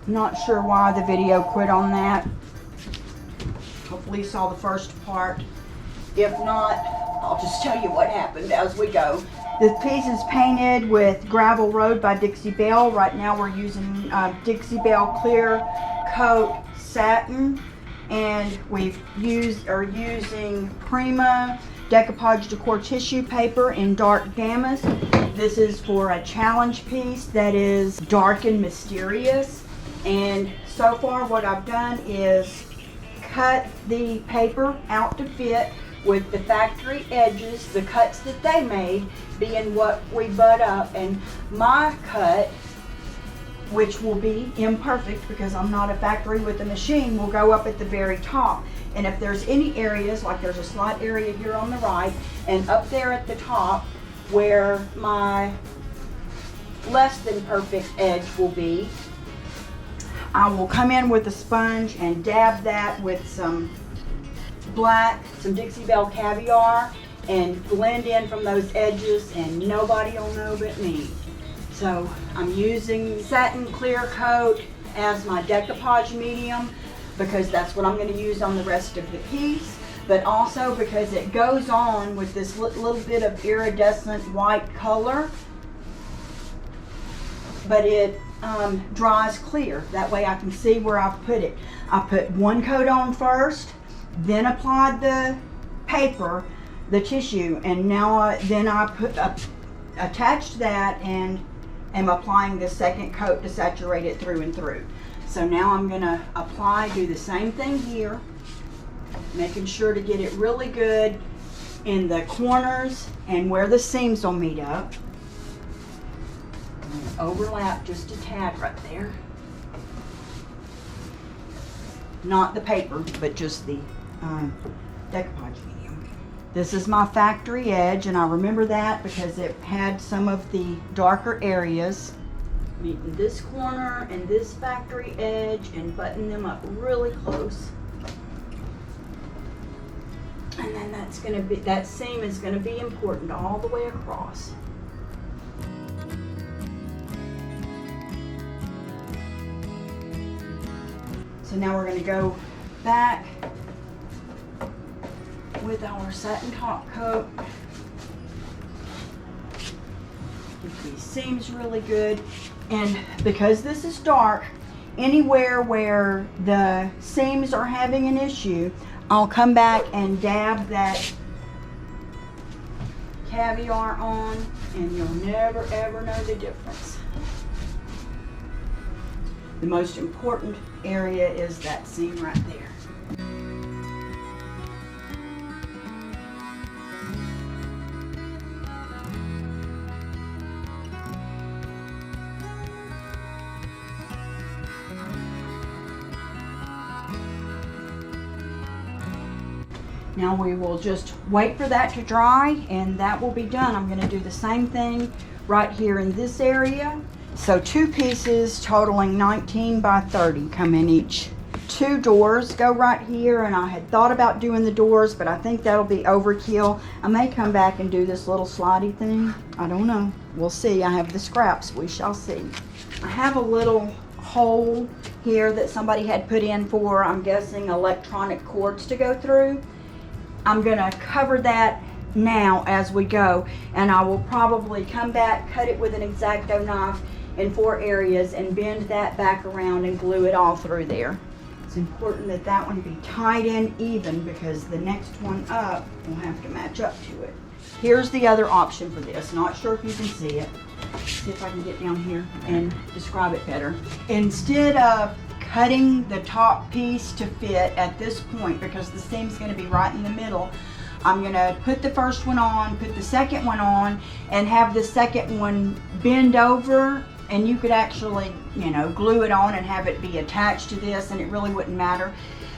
Not sure why the video quit on that. Hopefully you saw the first part. If not, I'll just tell you what happened as we go. This piece is painted with Gravel Road by Dixie Belle. Right now we're using Dixie Belle Clear Coat Satin, and we're using Prima decoupage decor tissue paper in dark damask. This is for a challenge piece that is dark and mysterious. And so far what I've done is cut the paper out to fit with the factory edges, the cuts that they made being what we butt up, and my cut, which will be imperfect because I'm not a factory with a machine, will go up at the very top. And if there's any areas, like there's a slight area here on the right and up there at the top where my less than perfect edge will be, I will come in with a sponge and dab that with some Dixie Belle Caviar, and blend in from those edges, and nobody will know but me. So I'm using Satin Clear Coat as my decoupage medium because that's what I'm going to use on the rest of the piece, but also because it goes on with this little bit of iridescent white color, but it dries clear. That way I can see where I've put it. I put one coat on first, then applied the paper, the tissue, and now then I attached that and am applying the second coat to saturate it through and through. So now I'm going to do the same thing here, making sure to get it really good in the corners and where the seams will meet up. Overlap just a tad right there. Not the paper, but just the decoupage medium. This is my factory edge, and I remember that because it had some of the darker areas. Meeting this corner and this factory edge and button them up really close. And then that seam is going to be important all the way across. So now we're going to go back with our satin top coat. Get these seams really good. And because this is dark, anywhere where the seams are having an issue, I'll come back and dab that caviar on, and you'll never ever know the difference. The most important area is that seam right there. Now we will just wait for that to dry, and that will be done. I'm going to do the same thing right here in this area. So 2 pieces totaling 19 by 30 come in each. 2 doors go right here, and I had thought about doing the doors, but I think that'll be overkill. I may come back and do this little slidey thing. I don't know. We'll see. I have the scraps. We shall see. I have a little hole here that somebody had put in for, I'm guessing, electronic cords to go through. I'm going to cover that now as we go, and I will probably come back, cut it with an X-Acto knife in 4 areas, and bend that back around and glue it all through there. It's important that that one be tied in even, because the next one up will have to match up to it. Here's the other option for this. Not sure if you can see it. See if I can get down here and describe it better. Instead of cutting the top piece to fit at this point, because the seam's going to be right in the middle, I'm going to put the first one on, put the second one on, and have the second one bend over, and you could actually, you know, glue it on and have it be attached to this, and it really wouldn't matter.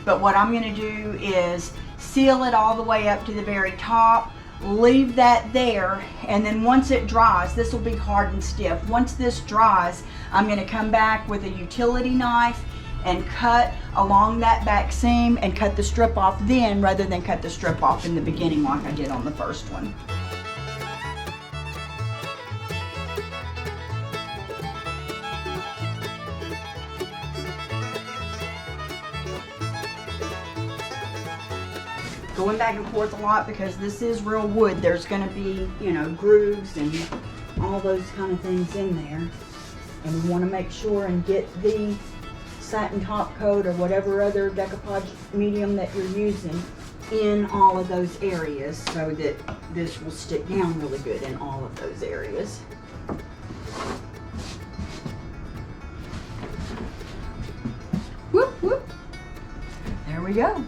But what I'm going to do is seal it all the way up to the very top, leave that there, and then once it dries, this will be hard and stiff. Once this dries, I'm going to come back with a utility knife and cut along that back seam and cut the strip off then, rather than cut the strip off in the beginning like I did on the first one. going back and forth a lot because this is real wood. There's going to be, you know, grooves and all those kind of things in there. And we want to make sure and get the satin top coat or whatever other decoupage medium that you're using in all of those areas so that this will stick down really good in all of those areas. Whoop, whoop. There we go.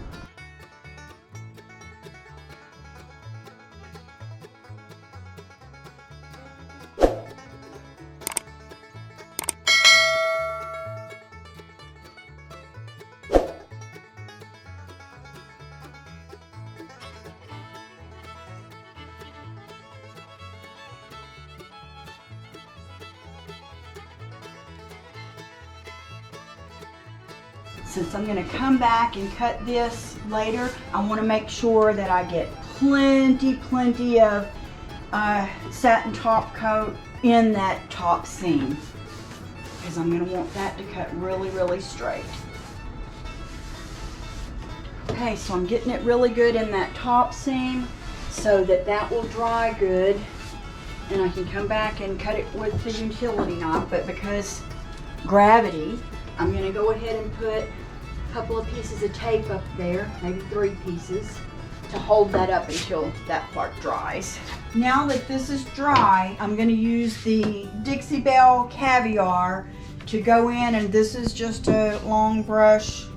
Since I'm going to come back and cut this later, I want to make sure that I get plenty of satin top coat in that top seam, because I'm going to want that to cut really straight. Okay, so I'm getting it really good in that top seam so that that will dry good, and I can come back and cut it with the utility knife. But because gravity, I'm going to go ahead and put a couple of pieces of tape up there, maybe 3 pieces, to hold that up until that part dries. Now that this is dry, I'm going to use the Dixie Belle Caviar to go in, and this is just a long brush.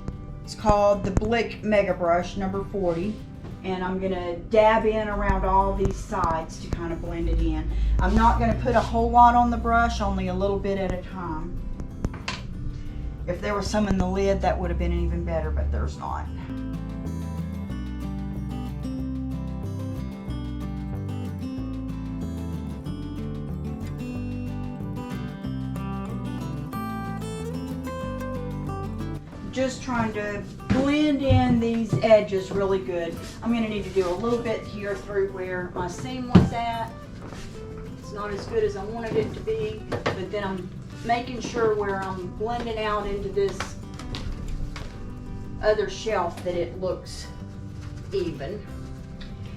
It's called the Blick Mega Brush number 40. And I'm going to dab in around all these sides to kind of blend it in. I'm not going to put a whole lot on the brush, only a little bit at a time. If there was some in the lid, that would have been even better, but there's not. Just trying to blend in these edges really good. I'm going to need to do a little bit here through where my seam was at. It's not as good as I wanted it to be, but then I'm making sure where I'm blending out into this other shelf that it looks even.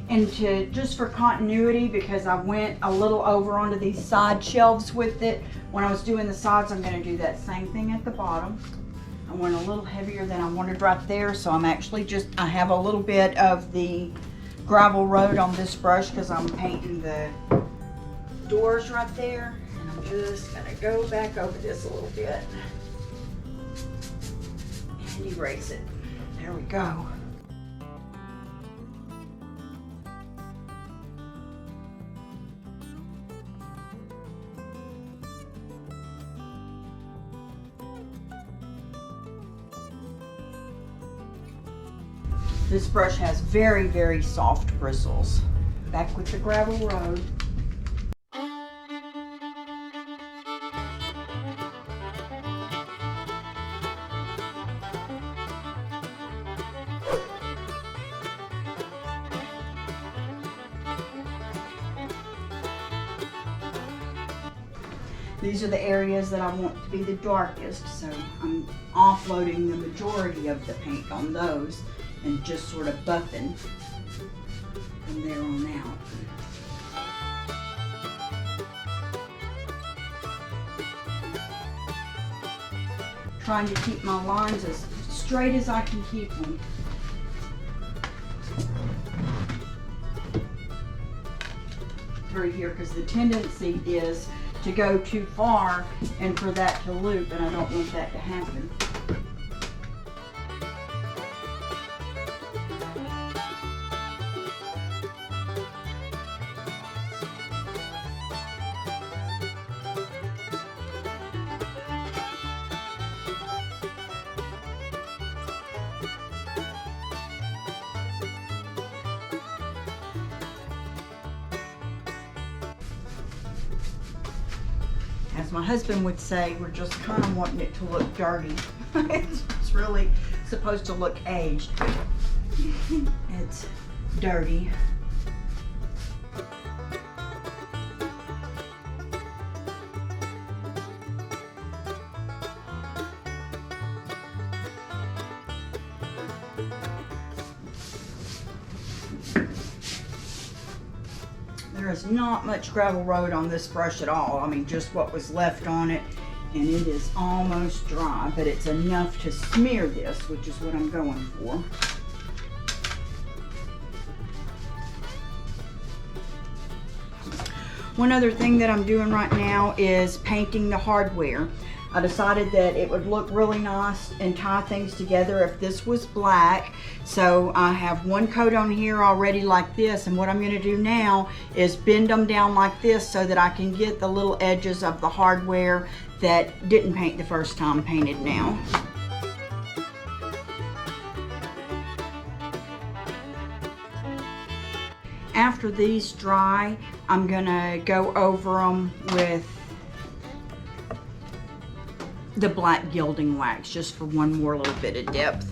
And to, just for continuity, because I went a little over onto these side shelves with it, when I was doing the sides, I'm going to do that same thing at the bottom. I went a little heavier than I wanted right there, so I'm actually just, I have a little bit of the gravel road on this brush because I'm painting the doors right there. I'm just going to go back over this a little bit and erase it. There we go. This brush has very soft bristles. Back with the gravel road. These are the areas that I want to be the darkest, so I'm offloading the majority of the paint on those and just sort of buffing from there on out. Trying to keep my lines as straight as I can keep them. Through here, because the tendency is to go too far and for that to loop, and I don't want that to happen. As my husband would say, we're just kind of wanting it to look dirty. It's really supposed to look aged. It's dirty. There is not much gravel road on this brush at all. I mean, just what was left on it, and it is almost dry, but it's enough to smear this, which is what I'm going for. One other thing that I'm doing right now is painting the hardware. I decided that it would look really nice and tie things together if this was black. So I have one coat on here already like this, and what I'm going to do now is bend them down like this so that I can get the little edges of the hardware that didn't paint the first time painted now. After these dry, I'm gonna go over them with the black gilding wax just for one more little bit of depth.